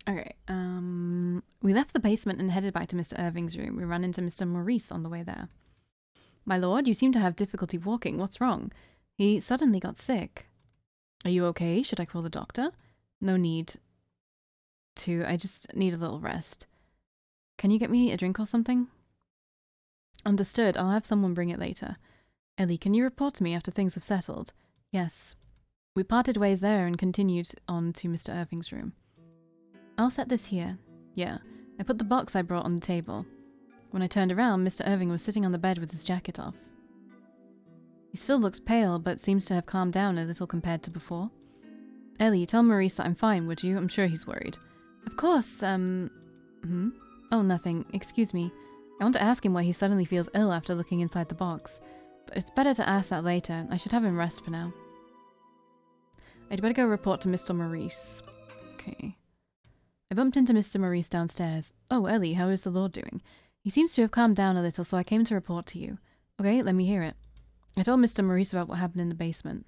Okay, we left the basement and headed back to Mr. Irving's room. We ran into Mr. Maurice on the way there. My lord, you seem to have difficulty walking. What's wrong? He suddenly got sick. Are you okay? Should I call the doctor? No need to. I just need a little rest. Can you get me a drink or something? Understood. I'll have someone bring it later. Ellie, can you report to me after things have settled? Yes. We parted ways there and continued on to Mr. Irving's room. I'll set this here. Yeah. I put the box I brought on the table. When I turned around, Mr. Irving was sitting on the bed with his jacket off. He still looks pale, but seems to have calmed down a little compared to before. Ellie, tell Maurice that I'm fine, would you? I'm sure he's worried. Of course, Oh, nothing. Excuse me. I want to ask him why he suddenly feels ill after looking inside the box. But it's better to ask that later. I should have him rest for now. I'd better go report to Mr. Maurice. Okay. I bumped into Mr. Maurice downstairs. Oh, Ellie, how is the Lord doing? He seems to have calmed down a little, so I came to report to you. Okay, let me hear it. I told Mr. Maurice about what happened in the basement.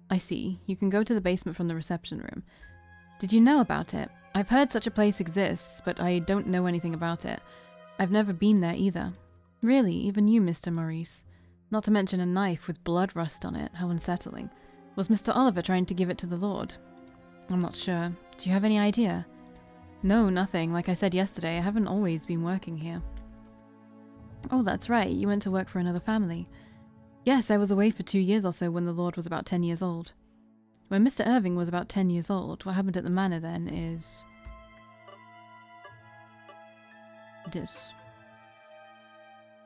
I see. You can go to the basement from the reception room. Did you know about it? I've heard such a place exists, but I don't know anything about it. I've never been there either. Really, even you, Mr. Maurice. Not to mention a knife with blood rust on it. How unsettling. Was Mr. Oliver trying to give it to the Lord? I'm not sure. Do you have any idea? No, nothing. Like I said yesterday, I haven't always been working here. Oh, that's right. You went to work for another family. Yes, I was away for 2 years or so when the Lord was about 10 years old. When Mr. Irving was about 10 years old, what happened at the manor then is... this.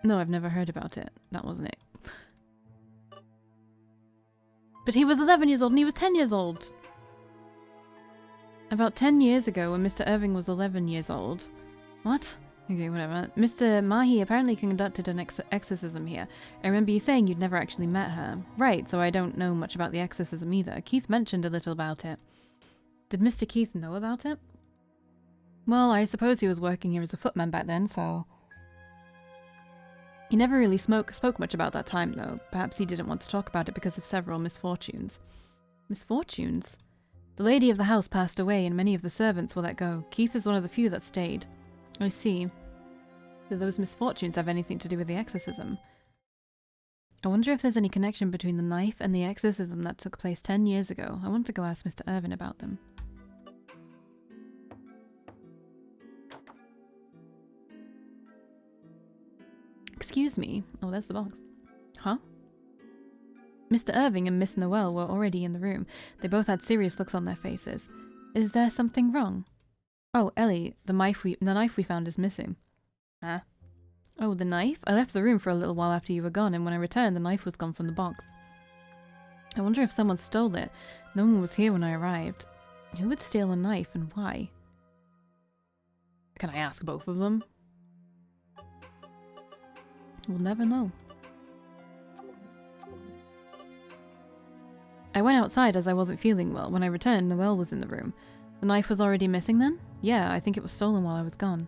No, I've never heard about it. That wasn't it. But he was 11 years old and he was 10 years old! About 10 years ago, when Mr. Irving was 11 years old... What? Okay, whatever. Mr. Mahi apparently conducted an exorcism here. I remember you saying you'd never actually met her. Right, so I don't know much about the exorcism either. Keith mentioned a little about it. Did Mr. Keith know about it? Well, I suppose he was working here as a footman back then, so... He never really spoke much about that time, though. Perhaps he didn't want to talk about it because of several misfortunes. Misfortunes? The lady of the house passed away and many of the servants were let go. Keith is one of the few that stayed. I see. Do those misfortunes have anything to do with the exorcism? I wonder if there's any connection between the knife and the exorcism that took place 10 years ago. I want to go ask Mr. Irving about them. Excuse me. Oh, there's the box. Huh? Mr. Irving and Miss Noel were already in the room. They both had serious looks on their faces. Is there something wrong? Oh, Ellie, the knife we found is missing. Huh? Oh, the knife? I left the room for a little while after you were gone, and when I returned, the knife was gone from the box. I wonder if someone stole it. No one was here when I arrived. Who would steal a knife and why? Can I ask both of them? We'll never know. I went outside as I wasn't feeling well. When I returned, Noelle was in the room. The knife was already missing then? Yeah, I think it was stolen while I was gone.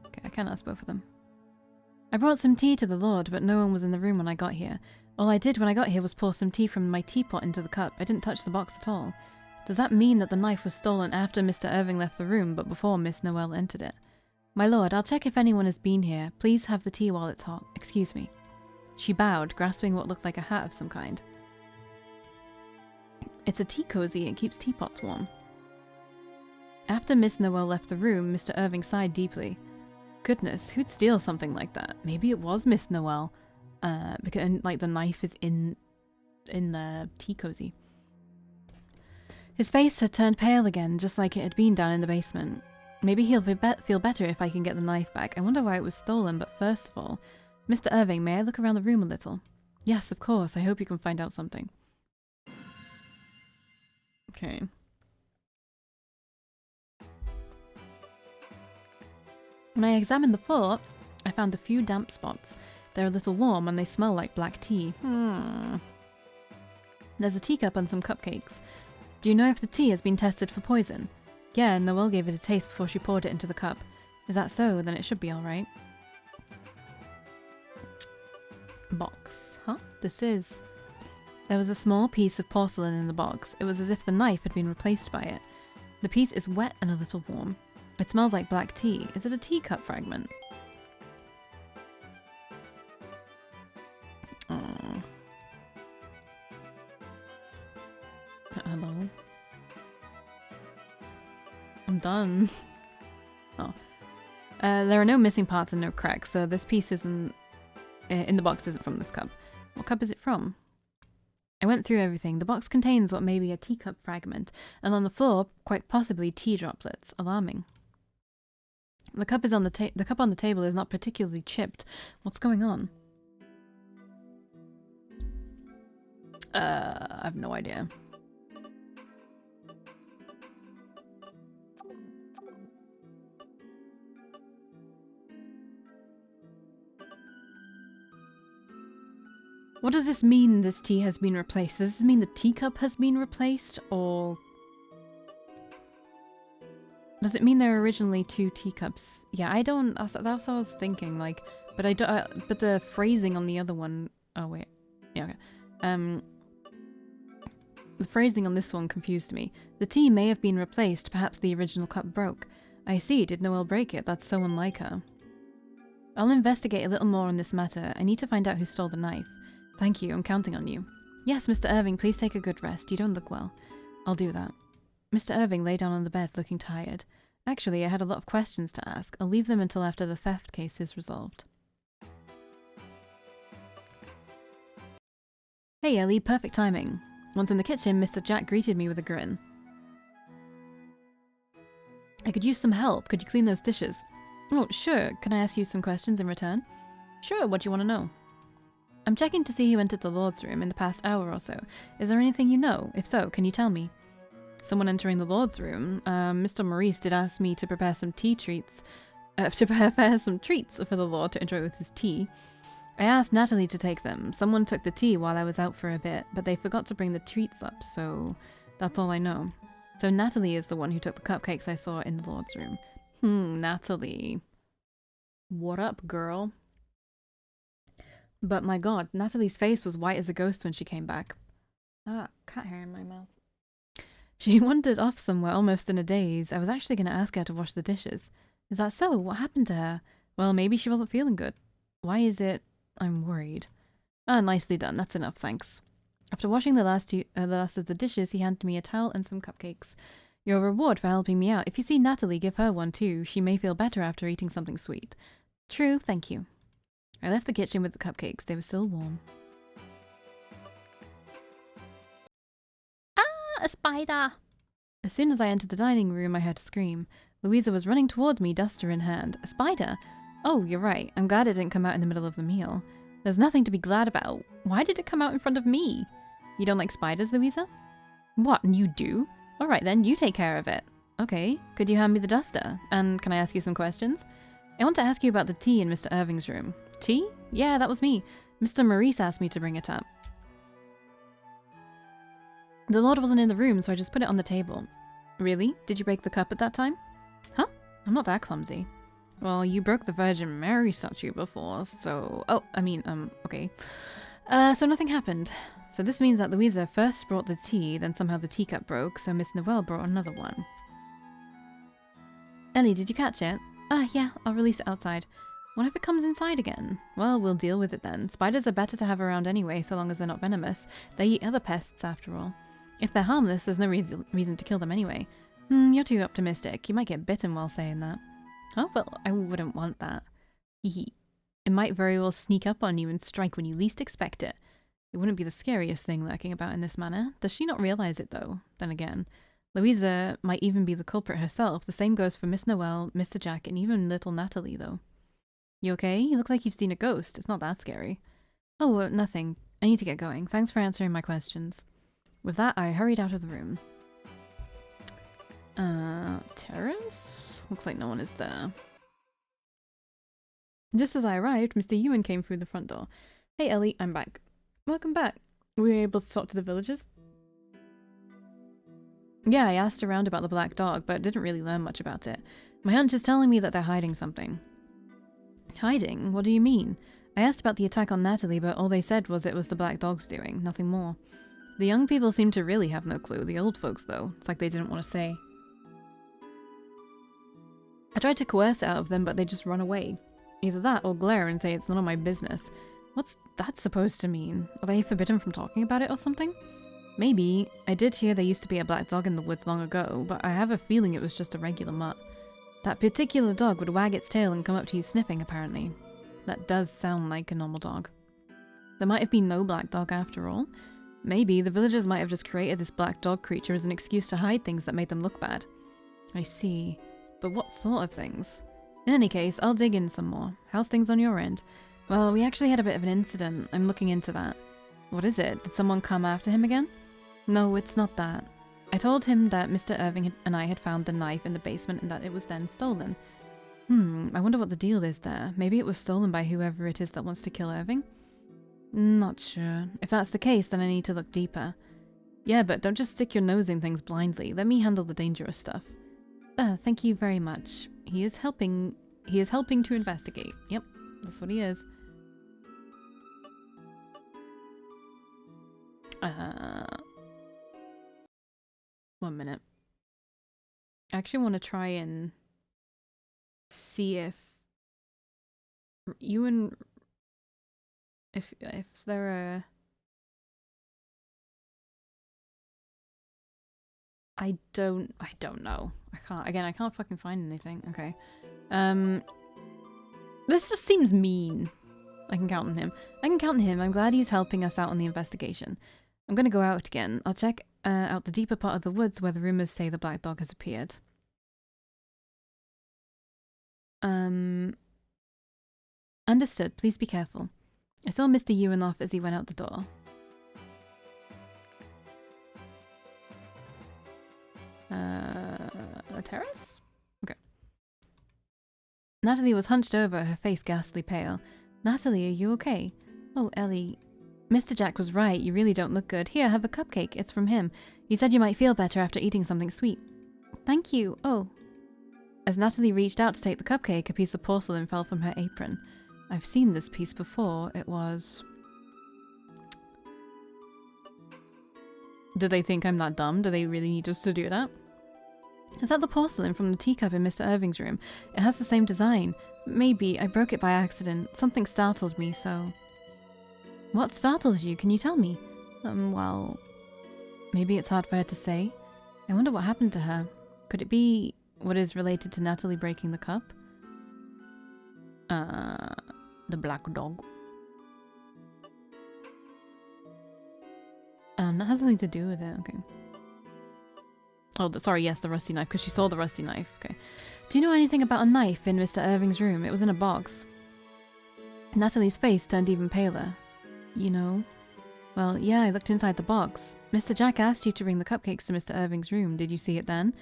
Okay, I can't ask both of them. I brought some tea to the Lord, but no one was in the room when I got here. All I did when I got here was pour some tea from my teapot into the cup. I didn't touch the box at all. Does that mean that the knife was stolen after Mr. Irving left the room, but before Miss Noelle entered it? My lord, I'll check if anyone has been here. Please have the tea while it's hot. Excuse me. She bowed, grasping what looked like a hat of some kind. It's a tea cozy. It keeps teapots warm. After Miss Noelle left the room, Mr. Irving sighed deeply. Goodness, who'd steal something like that? Maybe it was Miss Noelle. Because like the knife is in the tea cozy. His face had turned pale again, just like it had been down in the basement. Maybe he'll feel better if I can get the knife back. I wonder why it was stolen, but first of all... Mr. Irving, may I look around the room a little? Yes, of course. I hope you can find out something. Okay. When I examined the floor, I found a few damp spots. They're a little warm and they smell like black tea. There's a teacup and some cupcakes. Do you know if the tea has been tested for poison? Yeah, Noelle gave it a taste before she poured it into the cup. Is that so? Then it should be alright. Box. Huh? This is... There was a small piece of porcelain in the box. It was as if the knife had been replaced by it. The piece is wet and a little warm. It smells like black tea. Is it a teacup fragment? Oh. Hello? I'm done. Oh. There are no missing parts and no cracks, so this piece isn't... in the box isn't from this cup. What cup is it from? I went through everything. The box contains what may be a teacup fragment, and on the floor, quite possibly tea droplets. Alarming. The cup on the table is not particularly chipped. What's going on? I have no idea. What does this mean, this tea has been replaced? Does this mean the teacup has been replaced, or... Does it mean there are originally 2 teacups? Yeah, I don't... That's what I was thinking, like... But I don't... but the phrasing on the other one... Oh, wait. Yeah, okay. The phrasing on this one confused me. The tea may have been replaced, perhaps the original cup broke. I see, did Noelle break it? That's so unlike her. I'll investigate a little more on this matter. I need to find out who stole the knife. Thank you, I'm counting on you. Yes, Mr. Irving, please take a good rest. You don't look well. I'll do that. Mr. Irving lay down on the bed, looking tired. Actually, I had a lot of questions to ask. I'll leave them until after the theft case is resolved. Hey, Ellie, perfect timing. Once in the kitchen, Mr. Jack greeted me with a grin. I could use some help. Could you clean those dishes? Oh, sure. Can I ask you some questions in return? Sure, what do you want to know? I'm checking to see who entered the Lord's room in the past hour or so. Is there anything you know? If so, can you tell me? Someone entering the Lord's room. Mr. Maurice did ask me to prepare some treats for the Lord to enjoy with his tea. I asked Natalie to take them. Someone took the tea while I was out for a bit, but they forgot to bring the treats up, so that's all I know. So Natalie is the one who took the cupcakes I saw in the Lord's room. Natalie. What up, girl? But my god, Natalie's face was white as a ghost when she came back. Ah, cat hair in my mouth. She wandered off somewhere almost in a daze. I was actually going to ask her to wash the dishes. Is that so? What happened to her? Well, maybe she wasn't feeling good. Why is it... I'm worried. Ah, nicely done. That's enough, thanks. After washing the last of the dishes, he handed me a towel and some cupcakes. Your reward for helping me out. If you see Natalie, give her one too. She may feel better after eating something sweet. True, thank you. I left the kitchen with the cupcakes. They were still warm. Ah, a spider! As soon as I entered the dining room, I heard a scream. Louisa was running towards me, duster in hand. A spider? Oh, you're right. I'm glad it didn't come out in the middle of the meal. There's nothing to be glad about. Why did it come out in front of me? You don't like spiders, Louisa? What, you do? Alright then, you take care of it. Okay, could you hand me the duster? And can I ask you some questions? I want to ask you about the tea in Mr. Irving's room. Tea? Yeah, that was me. Mr. Maurice asked me to bring it up. The Lord wasn't in the room, so I just put it on the table. Really? Did you break the cup at that time? Huh? I'm not that clumsy. Well, you broke the Virgin Mary statue before, so... Oh, I mean, okay. So nothing happened. So this means that Louisa first brought the tea, then somehow the teacup broke, so Miss Noelle brought another one. Ellie, did you catch it? Ah, yeah, I'll release it outside. What if it comes inside again? Well, we'll deal with it then. Spiders are better to have around anyway, so long as they're not venomous. They eat other pests, after all. If they're harmless, there's no reason to kill them anyway. You're too optimistic. You might get bitten while saying that. Oh, well, I wouldn't want that. Hehe. It might very well sneak up on you and strike when you least expect it. It wouldn't be the scariest thing lurking about in this manner. Does she not realize it, though? Then again, Louisa might even be the culprit herself. The same goes for Miss Noelle, Mr. Jack, and even little Natalie, though. You okay? You look like you've seen a ghost. It's not that scary. Oh, nothing. I need to get going. Thanks for answering my questions. With that, I hurried out of the room. Terrace? Looks like no one is there. Just as I arrived, Mr. Ewan came through the front door. Hey Ellie, I'm back. Welcome back. Were you able to talk to the villagers? Yeah, I asked around about the black dog, but didn't really learn much about it. My hunch is telling me that they're hiding something. Hiding? What do you mean? I asked about the attack on Natalie, but all they said was it was the black dog's doing, nothing more. The young people seem to really have no clue. The old folks, though, it's like they didn't want to say. I tried to coerce it out of them, but they just run away. Either that or glare and say it's none of my business. What's that supposed to mean? Are they forbidden from talking about it or something? Maybe. I did hear there used to be a black dog in the woods long ago, but I have a feeling it was just a regular mutt. That particular dog would wag its tail and come up to you sniffing, apparently. That does sound like a normal dog. There might have been no black dog after all. Maybe the villagers might have just created this black dog creature as an excuse to hide things that made them look bad. I see. But what sort of things? In any case, I'll dig in some more. How's things on your end? Well, we actually had a bit of an incident. I'm looking into that. What is it? Did someone come after him again? No, it's not that. I told him that Mr. Irving and I had found the knife in the basement and that it was then stolen. I wonder what the deal is there. Maybe it was stolen by whoever it is that wants to kill Irving? Not sure. If that's the case, then I need to look deeper. Yeah, but don't just stick your nose in things blindly. Let me handle the dangerous stuff. Thank you very much. He is helping to investigate. Yep, that's what he is. 1 minute. I actually want to try and see if you and if there are. I don't know. I can't fucking find anything. Okay. This just seems mean. I can count on him. I'm glad he's helping us out on the investigation. I'm gonna go out again. I'll check out the deeper part of the woods where the rumors say the black dog has appeared. Understood. Please be careful. I saw Mr. Ewan off as he went out the door. A terrace? Okay. Natalie was hunched over, her face ghastly pale. Natalie, are you okay? Oh, Ellie. Mr. Jack was right. You really don't look good. Here, have a cupcake. It's from him. He said you might feel better after eating something sweet. Thank you. Oh. As Natalie reached out to take the cupcake, a piece of porcelain fell from her apron. I've seen this piece before. It was... Do they think I'm that dumb? Do they really need us to do that? Is that the porcelain from the teacup in Mr. Irving's room? It has the same design. Maybe I broke it by accident. Something startled me, so... What startles you? Can you tell me? Well... Maybe it's hard for her to say. I wonder what happened to her. Could it be what is related to Natalie breaking the cup? The black dog. That has nothing to do with it. Okay. Oh, sorry, yes, the rusty knife, because she saw the rusty knife. Okay. Do you know anything about a knife in Mr. Irving's room? It was in a box. Natalie's face turned even paler. You know? Well, yeah, I looked inside the box. Mr. Jack asked you to bring the cupcakes to Mr. Irving's room. Did you see it then?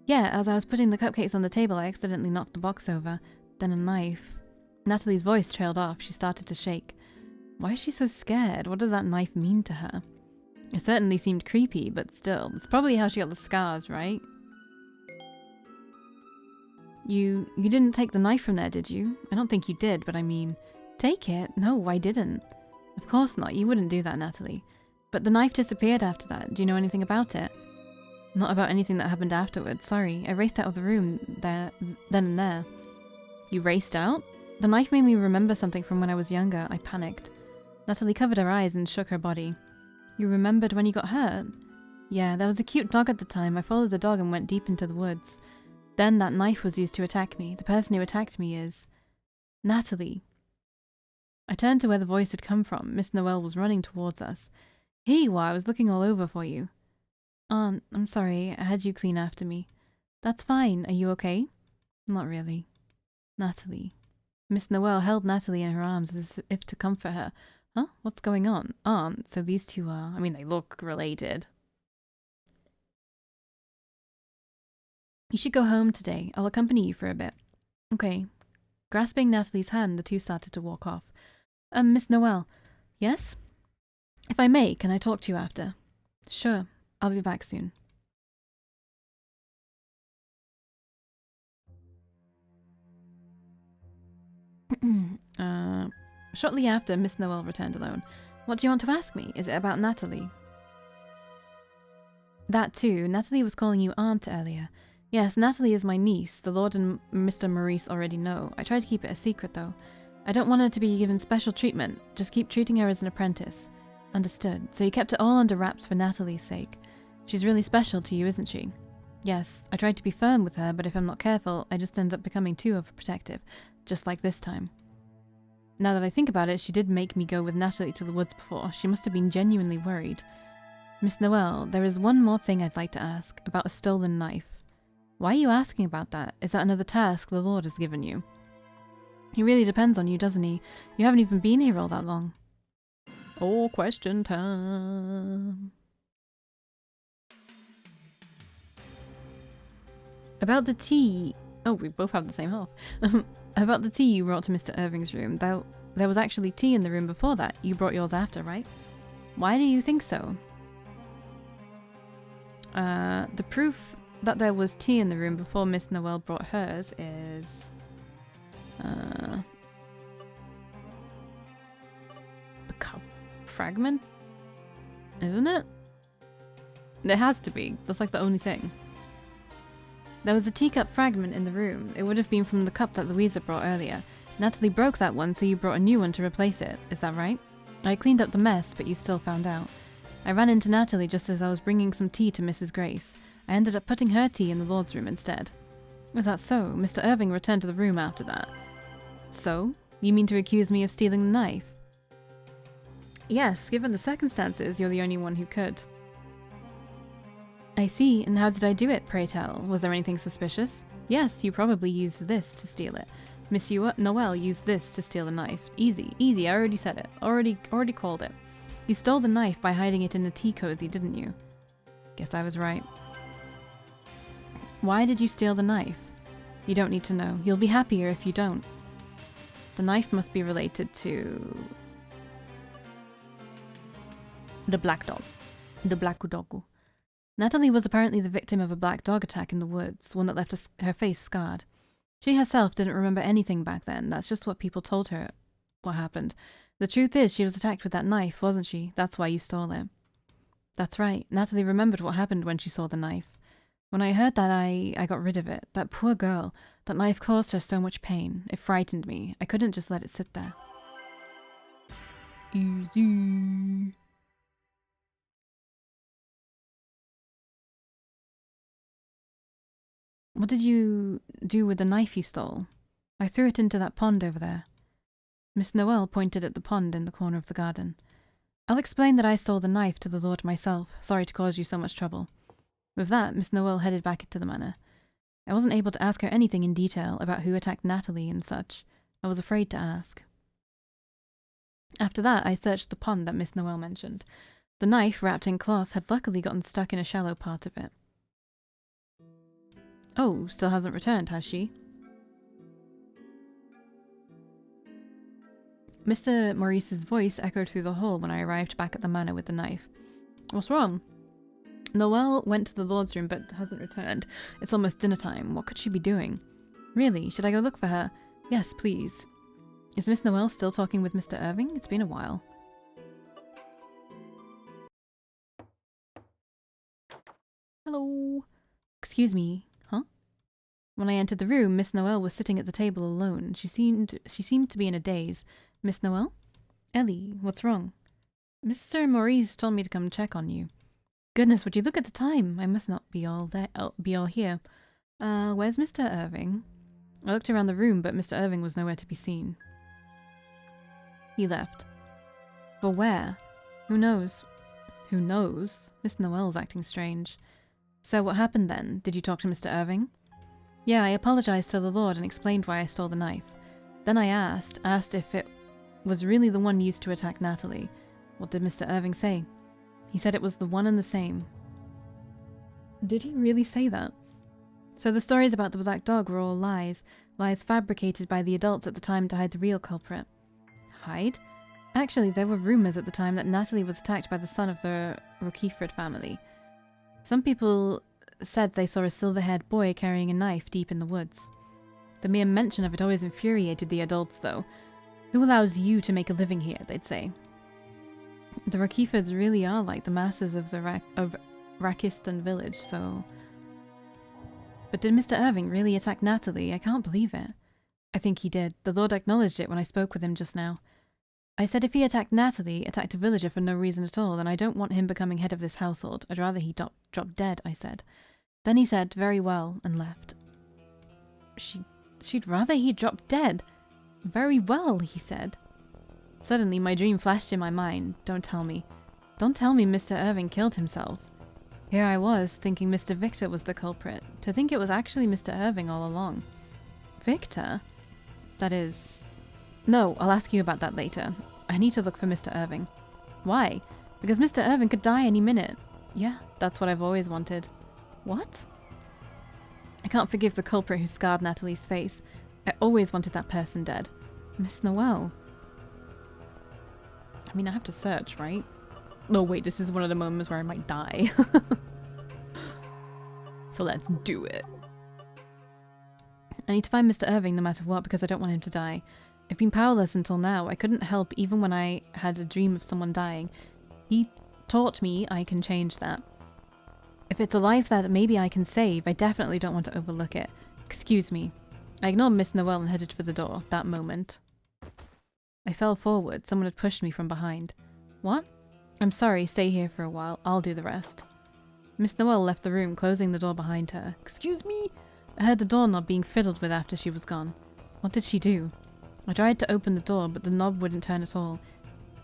Yeah, as I was putting the cupcakes on the table, I accidentally knocked the box over. Then a knife. Natalie's voice trailed off. She started to shake. Why is she so scared? What does that knife mean to her? It certainly seemed creepy, but still. It's probably how she got the scars, right? You didn't take the knife from there, did you? I don't think you did, but I mean... Take it? No, I didn't. Of course not. You wouldn't do that, Natalie. But the knife disappeared after that. Do you know anything about it? Not about anything that happened afterwards. Sorry. I raced out of the room then and there. You raced out? The knife made me remember something from when I was younger. I panicked. Natalie covered her eyes and shook her body. You remembered when you got hurt? Yeah, there was a cute dog at the time. I followed the dog and went deep into the woods. Then that knife was used to attack me. The person who attacked me is... Natalie. I turned to where the voice had come from. Miss Noel was running towards us. Here you are. I was looking all over for you. Aunt, I'm sorry. I had you clean after me. That's fine. Are you okay? Not really. Natalie. Miss Noel held Natalie in her arms as if to comfort her. Huh? What's going on? Aunt, so these two are... I mean, they look related. You should go home today. I'll accompany you for a bit. Okay. Grasping Natalie's hand, the two started to walk off. Miss Noel. Yes? If I may, can I talk to you after? Sure. I'll be back soon. Shortly after, Miss Noel returned alone. What do you want to ask me? Is it about Natalie? That too. Natalie was calling you aunt earlier. Yes, Natalie is my niece. The Lord and Mr. Maurice already know. I try to keep it a secret, though. I don't want her to be given special treatment. Just keep treating her as an apprentice. Understood. So you kept it all under wraps for Natalie's sake. She's really special to you, isn't she? Yes, I tried to be firm with her, but if I'm not careful, I just end up becoming too overprotective. Just like this time. Now that I think about it, she did make me go with Natalie to the woods before. She must have been genuinely worried. Miss Noel, there is one more thing I'd like to ask, about a stolen knife. Why are you asking about that? Is that another task the Lord has given you? He really depends on you, doesn't he? You haven't even been here all that long. Oh, question time. About the tea... Oh, we both have the same health. About the tea you brought to Mr. Irving's room. There was actually tea in the room before that. You brought yours after, right? Why do you think so? The proof that there was tea in the room before Miss Noel brought hers is... the cup fragment? Isn't it? It has to be. That's like the only thing. There was a teacup fragment in the room. It would have been from the cup that Louisa brought earlier. Natalie broke that one, so you brought a new one to replace it. Is that right? I cleaned up the mess, but you still found out. I ran into Natalie just as I was bringing some tea to Mrs. Grace. I ended up putting her tea in the Lord's room instead. Was that so? Mr. Irving returned to the room after that. So? You mean to accuse me of stealing the knife? Yes, given the circumstances, you're the only one who could. I see, and how did I do it, pray tell? Was there anything suspicious? Yes, you probably used this to steal it. Miss Noel used this to steal the knife. Easy, easy, I already said it. Already called it. You stole the knife by hiding it in the tea cozy, didn't you? Guess I was right. Why did you steal the knife? You don't need to know. You'll be happier if you don't. The knife must be related to... the black dog. The black dog. Natalie was apparently the victim of a black dog attack in the woods, one that left her face scarred. She herself didn't remember anything back then. That's just what people told her what happened. The truth is, she was attacked with that knife, wasn't she? That's why you stole it. That's right. Natalie remembered what happened when she saw the knife. When I heard that, I got rid of it. That poor girl. That knife caused her so much pain. It frightened me. I couldn't just let it sit there. Easy. What did you do with the knife you stole? I threw it into that pond over there. Miss Noel pointed at the pond in the corner of the garden. I'll explain that I stole the knife to the Lord myself. Sorry to cause you so much trouble. With that, Miss Noel headed back into the manor. I wasn't able to ask her anything in detail about who attacked Natalie and such. I was afraid to ask. After that, I searched the pond that Miss Noel mentioned. The knife, wrapped in cloth, had luckily gotten stuck in a shallow part of it. Oh, still hasn't returned, has she? Mr. Maurice's voice echoed through the hall when I arrived back at the manor with the knife. What's wrong? Noelle went to the Lord's room but hasn't returned. It's almost dinner time. What could she be doing? Really? Should I go look for her? Yes, please. Is Miss Noelle still talking with Mr. Irving? It's been a while. Hello? Excuse me. Huh? When I entered the room, Miss Noelle was sitting at the table alone. She seemed to be in a daze. Miss Noelle? Ellie, what's wrong? Mr. Maurice told me to come check on you. Goodness, would you look at the time? I must not be all here. Where's Mr. Irving? I looked around the room, but Mr. Irving was nowhere to be seen. He left. But where? Who knows? Who knows? Miss Noelle's acting strange. So what happened then? Did you talk to Mr. Irving? Yeah, I apologized to the Lord and explained why I stole the knife. Then I asked if it was really the one used to attack Natalie. What did Mr. Irving say? He said it was the one and the same. Did he really say that? So the stories about the black dog were all lies. Lies fabricated by the adults at the time to hide the real culprit. Hide? Actually, there were rumors at the time that Natalie was attacked by the son of the Rochefort family. Some people said they saw a silver-haired boy carrying a knife deep in the woods. The mere mention of it always infuriated the adults, though. Who allows you to make a living here, they'd say. The Rakifords really are like the masters of the Rakistan village, so... But did Mr. Irving really attack Natalie? I can't believe it. I think he did. The Lord acknowledged it when I spoke with him just now. I said if he attacked Natalie, attacked a villager for no reason at all, then I don't want him becoming head of this household. I'd rather he drop dead, I said. Then he said, very well, and left. She'd rather he drop dead. Very well, he said. Suddenly, my dream flashed in my mind. Don't tell me. Don't tell me Mr. Irving killed himself. Here I was, thinking Mr. Victor was the culprit. To think it was actually Mr. Irving all along. Victor? That is... No, I'll ask you about that later. I need to look for Mr. Irving. Why? Because Mr. Irving could die any minute. Yeah, that's what I've always wanted. What? I can't forgive the culprit who scarred Natalie's face. I always wanted that person dead. Miss Noel. I mean, I have to search, right? No, wait, this is one of the moments where I might die. So let's do it. I need to find Mr. Irving no matter what because I don't want him to die. I've been powerless until now. I couldn't help even when I had a dream of someone dying. He taught me I can change that. If it's a life that maybe I can save, I definitely don't want to overlook it. Excuse me. I ignored Miss Noel and headed for the door, that moment. I fell forward. Someone had pushed me from behind. What? I'm sorry, stay here for a while. I'll do the rest. Miss Noel left the room, closing the door behind her. Excuse me? I heard the doorknob being fiddled with after she was gone. What did she do? I tried to open the door, but the knob wouldn't turn at all.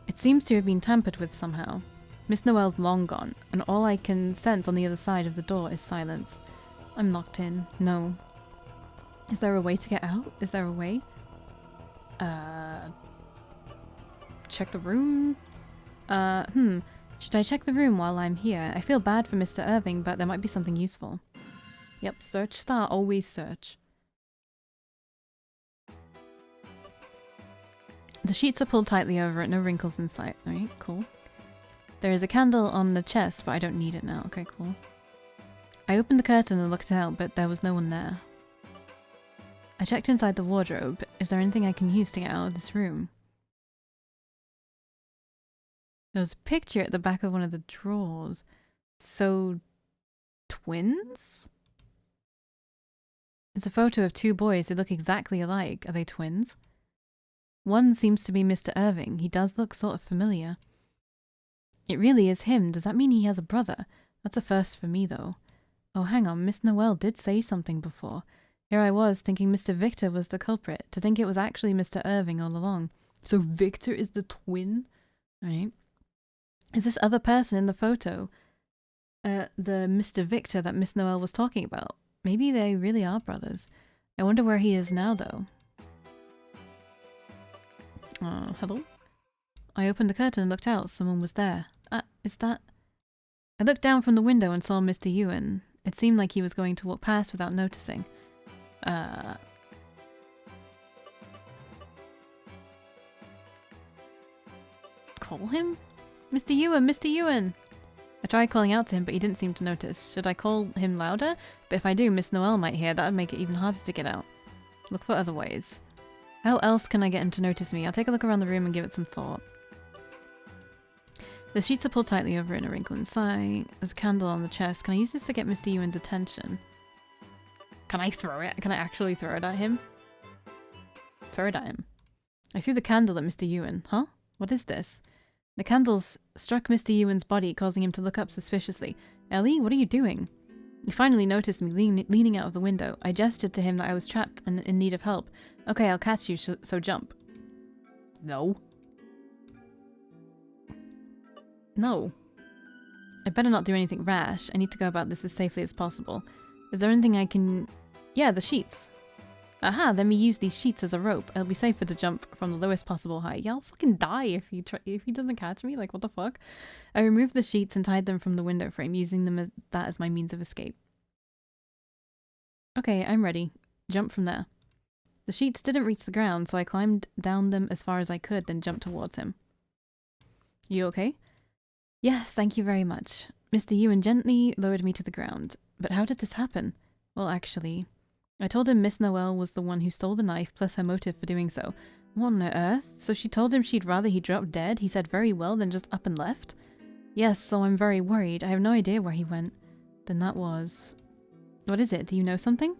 It seems to have been tampered with somehow. Miss Noel's long gone, and all I can sense on the other side of the door is silence. I'm locked in. No. Is there a way to get out? Is there a way? Check the room? Should I check the room while I'm here? I feel bad for Mr. Irving, but there might be something useful. Yep, search star, always search. The sheets are pulled tightly over it, no wrinkles in sight. Alright, cool. There is a candle on the chest, but I don't need it now. Okay, cool. I opened the curtain and looked out, but there was no one there. I checked inside the wardrobe. Is there anything I can use to get out of this room? There was a picture at the back of one of the drawers. So... twins? It's a photo of two boys. They look exactly alike. Are they twins? One seems to be Mr. Irving. He does look sort of familiar. It really is him. Does that mean he has a brother? That's a first for me, though. Oh, hang on. Miss Noel did say something before. Here I was, thinking Mr. Victor was the culprit. To think it was actually Mr. Irving all along. So Victor is the twin? Right. Is this other person in the photo the Mr. Victor that Miss Noel was talking about? Maybe they really are brothers. I wonder where he is now, though. Hello? I opened the curtain and looked out. Someone was there. Is that... I looked down from the window and saw Mr. Ewan. It seemed like he was going to walk past without noticing. Call him? Mr. Ewan! Mr. Ewan! I tried calling out to him, but he didn't seem to notice. Should I call him louder? But if I do, Miss Noel might hear. That would make it even harder to get out. Look for other ways. How else can I get him to notice me? I'll take a look around the room and give it some thought. The sheets are pulled tightly over in a wrinkle inside. There's a candle on the chest. Can I use this to get Mr. Ewan's attention? Can I throw it? Can I actually throw it at him? Throw it at him. I threw the candle at Mr. Ewan. Huh? What is this? The candles struck Mr. Ewan's body, causing him to look up suspiciously. Ellie, what are you doing? He finally noticed me leaning out of the window. I gestured to him that I was trapped and in need of help. Okay, I'll catch you, so jump. No. No. I better not do anything rash. I need to go about this as safely as possible. Is there anything I can... Yeah, the sheets. Aha, let me use these sheets as a rope. It'll be safer to jump from the lowest possible height. Yeah, I'll fucking die if he doesn't catch me. Like, what the fuck? I removed the sheets and tied them from the window frame, using them as that as my means of escape. Okay, I'm ready. Jump from there. The sheets didn't reach the ground, so I climbed down them as far as I could, then jumped towards him. You okay? Yes, thank you very much. Mr. Ewan gently lowered me to the ground. But how did this happen? Well, actually... I told him Miss Noel was the one who stole the knife, plus her motive for doing so. What on earth? So she told him she'd rather he dropped dead? He said very well, then just up and left? Yes, so I'm very worried. I have no idea where he went. Then that was... What is it? Do you know something?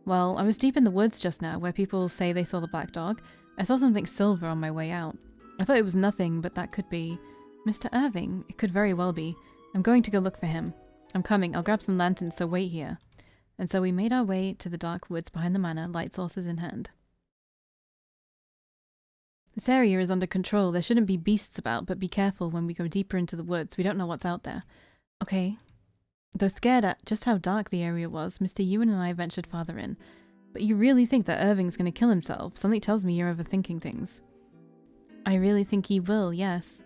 Well, I was deep in the woods just now, where people say they saw the black dog. I saw something silver on my way out. I thought it was nothing, but that could be... Mr. Irving? It could very well be. I'm going to go look for him. I'm coming. I'll grab some lanterns, so wait here. And so we made our way to the dark woods behind the manor, light sources in hand. This area is under control. There shouldn't be beasts about, but be careful when we go deeper into the woods. We don't know what's out there. Okay. Though scared at just how dark the area was, Mr. Ewan and I ventured farther in. But you really think that Irving's going to kill himself? Something tells me you're overthinking things. I really think he will, yes.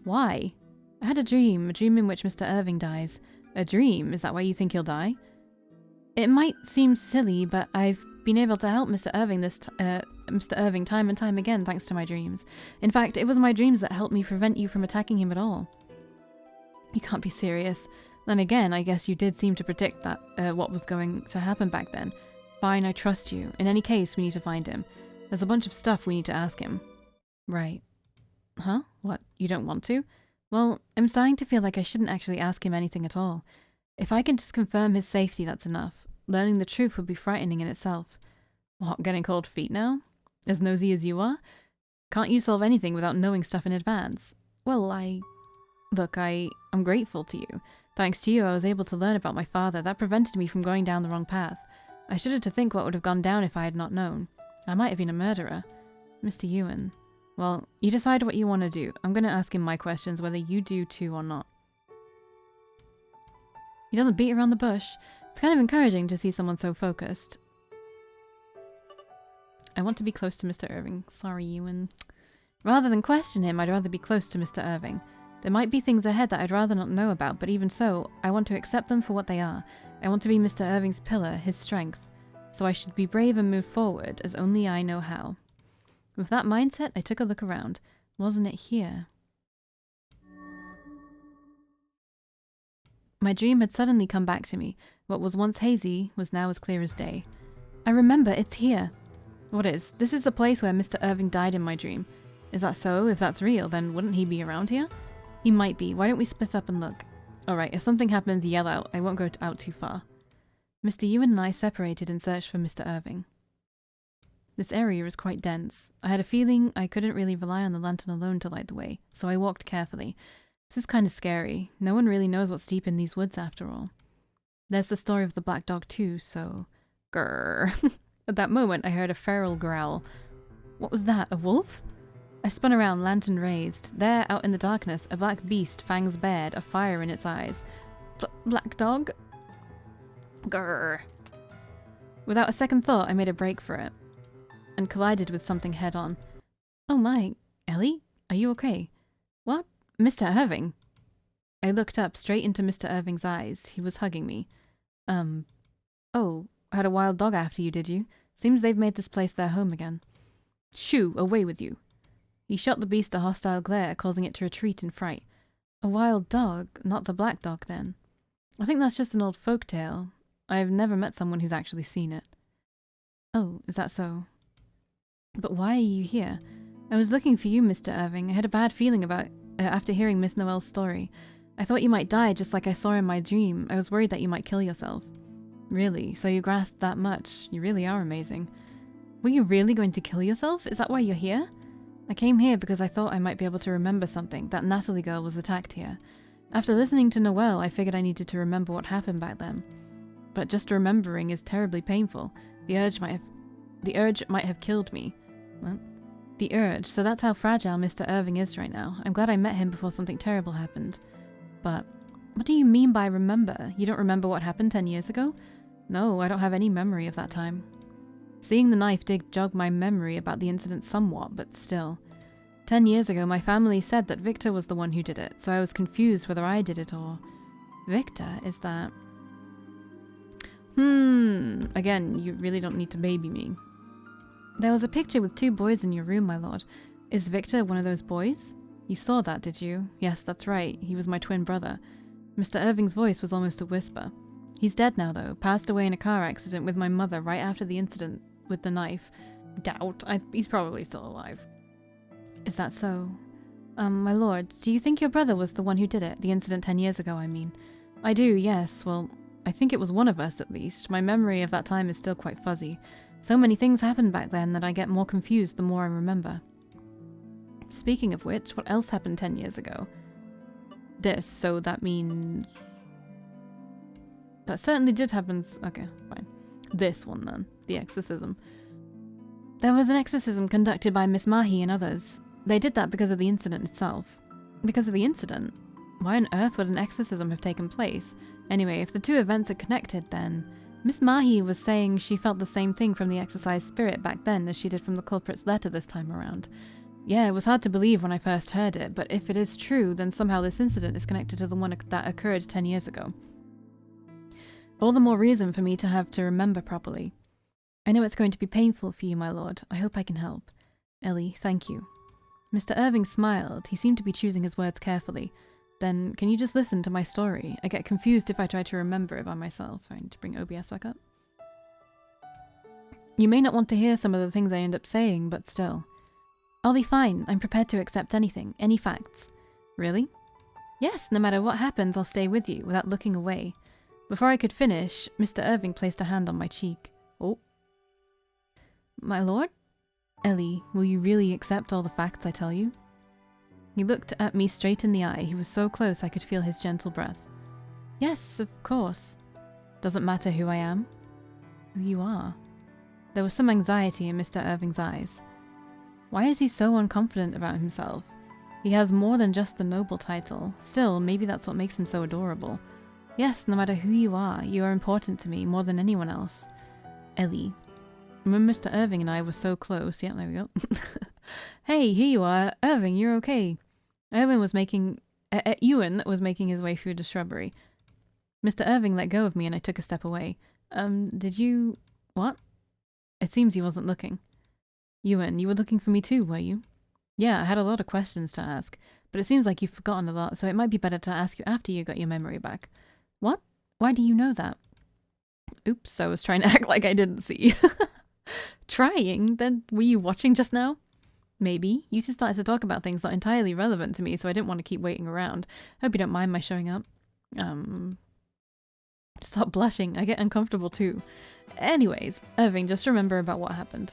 Why? I had a dream in which Mr. Irving dies. A dream? Is that why you think he'll die? It might seem silly, but I've been able to help Mr. Irving time and time again thanks to my dreams. In fact, it was my dreams that helped me prevent you from attacking him at all. You can't be serious. Then again, I guess you did seem to predict that what was going to happen back then. Fine, I trust you. In any case, we need to find him. There's a bunch of stuff we need to ask him. Right. Huh? What? You don't want to? Well, I'm starting to feel like I shouldn't actually ask him anything at all. If I can just confirm his safety, that's enough. Learning the truth would be frightening in itself. What, getting cold feet now? As nosy as you are? Can't you solve anything without knowing stuff in advance? Well, Look, I'm grateful to you. Thanks to you, I was able to learn about my father. That prevented me from going down the wrong path. I shudder to think what would have gone down if I had not known. I might have been a murderer. Mr. Ewan. Well, you decide what you want to do. I'm going to ask him my questions, whether you do too or not. He doesn't beat around the bush. It's kind of encouraging to see someone so focused. I want to be close to Mr. Irving. Sorry, Ewan. Rather than question him, I'd rather be close to Mr. Irving. There might be things ahead that I'd rather not know about, but even so, I want to accept them for what they are. I want to be Mr. Irving's pillar, his strength. So I should be brave and move forward, as only I know how. With that mindset, I took a look around. Wasn't it here? My dream had suddenly come back to me. What was once hazy was now as clear as day. I remember, it's here. What is? This is the place where Mr. Irving died in my dream. Is that so? If that's real, then wouldn't he be around here? He might be. Why don't we split up and look? Alright, if something happens, yell out. I won't go out too far. Mr. Ewan and I separated and searched for Mr. Irving. This area is quite dense. I had a feeling I couldn't really rely on the lantern alone to light the way, so I walked carefully. This is kind of scary. No one really knows what's deep in these woods after all. There's the story of the black dog too, so... Grrr. At that moment, I heard a feral growl. What was that? A wolf? I spun around, lantern raised. There, out in the darkness, a black beast, fangs bared, a fire in its eyes. Black dog? Grrr. Without a second thought, I made a break for it, and collided with something head-on. Oh my, Ellie? Are you okay? What? Mr. Irving? I looked up, straight into Mr. Irving's eyes. He was hugging me. Oh, had a wild dog after you, did you? Seems they've made this place their home again. Shoo, away with you. He shot the beast a hostile glare, causing it to retreat in fright. A wild dog? Not the black dog, then. I think that's just an old folk tale. I've never met someone who's actually seen it. Oh, is that so? But why are you here? I was looking for you, Mr. Irving. I had a bad feeling about after hearing Miss Noel's story. I thought you might die just like I saw in my dream. I was worried that you might kill yourself. Really? So you grasped that much? You really are amazing. Were you really going to kill yourself? Is that why you're here? I came here because I thought I might be able to remember something. That Natalie girl was attacked here. After listening to Noelle, I figured I needed to remember what happened back then. But just remembering is terribly painful. The urge might have killed me. What? The urge, so that's how fragile Mr. Irving is right now. I'm glad I met him before something terrible happened. But, what do you mean by remember? You don't remember what happened 10 years ago? No, I don't have any memory of that time. Seeing the knife did jog my memory about the incident somewhat, but still. 10 years ago, my family said that Victor was the one who did it, so I was confused whether I did it or... Victor? Is that... Again, you really don't need to baby me. There was a picture with 2 boys in your room, my lord. Is Victor one of those boys? You saw that, did you? Yes, that's right. He was my twin brother. Mr. Irving's voice was almost a whisper. He's dead now, though. Passed away in a car accident with my mother right after the incident with the knife. Doubt. He's probably still alive. Is that so? My lord, do you think your brother was the one who did it? The incident 10 years ago, I mean. I do, yes. Well, I think it was one of us, at least. My memory of that time is still quite fuzzy. So many things happened back then that I get more confused the more I remember. Speaking of which, what else happened 10 years ago? This, so that means... That certainly did happen... Okay, fine. This one, then. The exorcism. There was an exorcism conducted by Miss Mahi and others. They did that because of the incident itself. Because of the incident? Why on earth would an exorcism have taken place? Anyway, if the two events are connected, then... Miss Mahi was saying she felt the same thing from the exorcised spirit back then as she did from the culprit's letter this time around. Yeah, it was hard to believe when I first heard it, but if it is true, then somehow this incident is connected to the one that occurred 10 years ago. All the more reason for me to have to remember properly. I know it's going to be painful for you, my lord. I hope I can help. Ellie, thank you. Mr. Irving smiled. He seemed to be choosing his words carefully. Then, can you just listen to my story? I get confused if I try to remember it by myself. I need to bring OBS back up. You may not want to hear some of the things I end up saying, but still. I'll be fine. I'm prepared to accept anything, any facts. Really? Yes, no matter what happens, I'll stay with you, without looking away. Before I could finish, Mr. Irving placed a hand on my cheek. Oh. My lord? Ellie, will you really accept all the facts I tell you? He looked at me straight in the eye. He was so close I could feel his gentle breath. Yes, of course. Doesn't matter who I am. Who you are. There was some anxiety in Mr. Irving's eyes. Why is he so unconfident about himself? He has more than just the noble title. Still, maybe that's what makes him so adorable. Yes, no matter who you are important to me more than anyone else. Ellie. Remember Mr. Irving and I were so close. Yeah, there we go. Hey, here you are. Irving, you're okay. Ewan was making his way through the shrubbery. Mr. Irving let go of me and I took a step away. Did you... What? It seems he wasn't looking. Ewan, you were looking for me too, were you? Yeah, I had a lot of questions to ask, but it seems like you've forgotten a lot, so it might be better to ask you after you got your memory back. What? Why do you know that? Oops, I was trying to act like I didn't see. Trying? Then were you watching just now? Maybe. You two started to talk about things not entirely relevant to me, so I didn't want to keep waiting around. Hope you don't mind my showing up. Stop blushing. I get uncomfortable too. Anyways, Irving, just remember about what happened.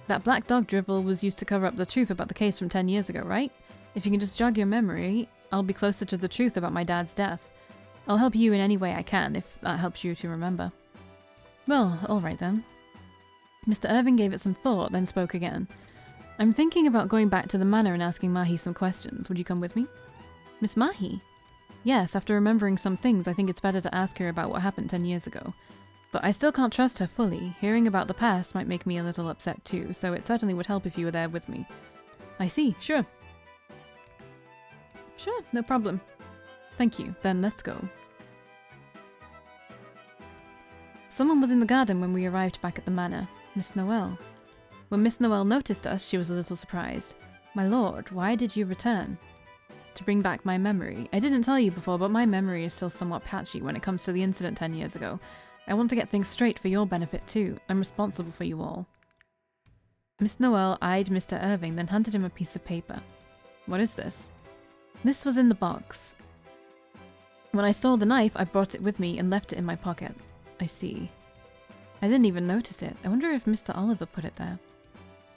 That black dog drivel was used to cover up the truth about the case from 10 years ago, right? If you can just jog your memory, I'll be closer to the truth about my dad's death. I'll help you in any way I can, if that helps you to remember. Well, alright then. Mr. Irving gave it some thought, then spoke again. I'm thinking about going back to the manor and asking Mahi some questions. Would you come with me? Miss Mahi? Yes, after remembering some things, I think it's better to ask her about what happened 10 years ago. But I still can't trust her fully. Hearing about the past might make me a little upset too, so it certainly would help if you were there with me. I see, sure. Sure, no problem. Thank you, then let's go. Someone was in the garden when we arrived back at the manor. Miss Noel. When Miss Noel noticed us, she was a little surprised. My lord, why did you return? To bring back my memory. I didn't tell you before, but my memory is still somewhat patchy when it comes to the incident 10 years ago. I want to get things straight for your benefit too. I'm responsible for you all. Miss Noel eyed Mr. Irving, then handed him a piece of paper. What is this? This was in the box. When I stole the knife, I brought it with me and left it in my pocket. I see. I didn't even notice it. I wonder if Mr. Oliver put it there.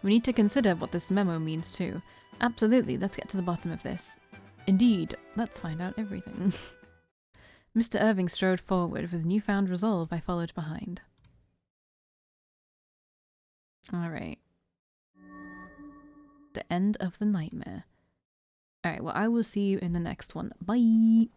We need to consider what this memo means too. Absolutely, let's get to the bottom of this. Indeed, let's find out everything. Mr. Irving strode forward. With newfound resolve, I followed behind. Alright. The end of the nightmare. Alright, well, I will see you in the next one. Bye!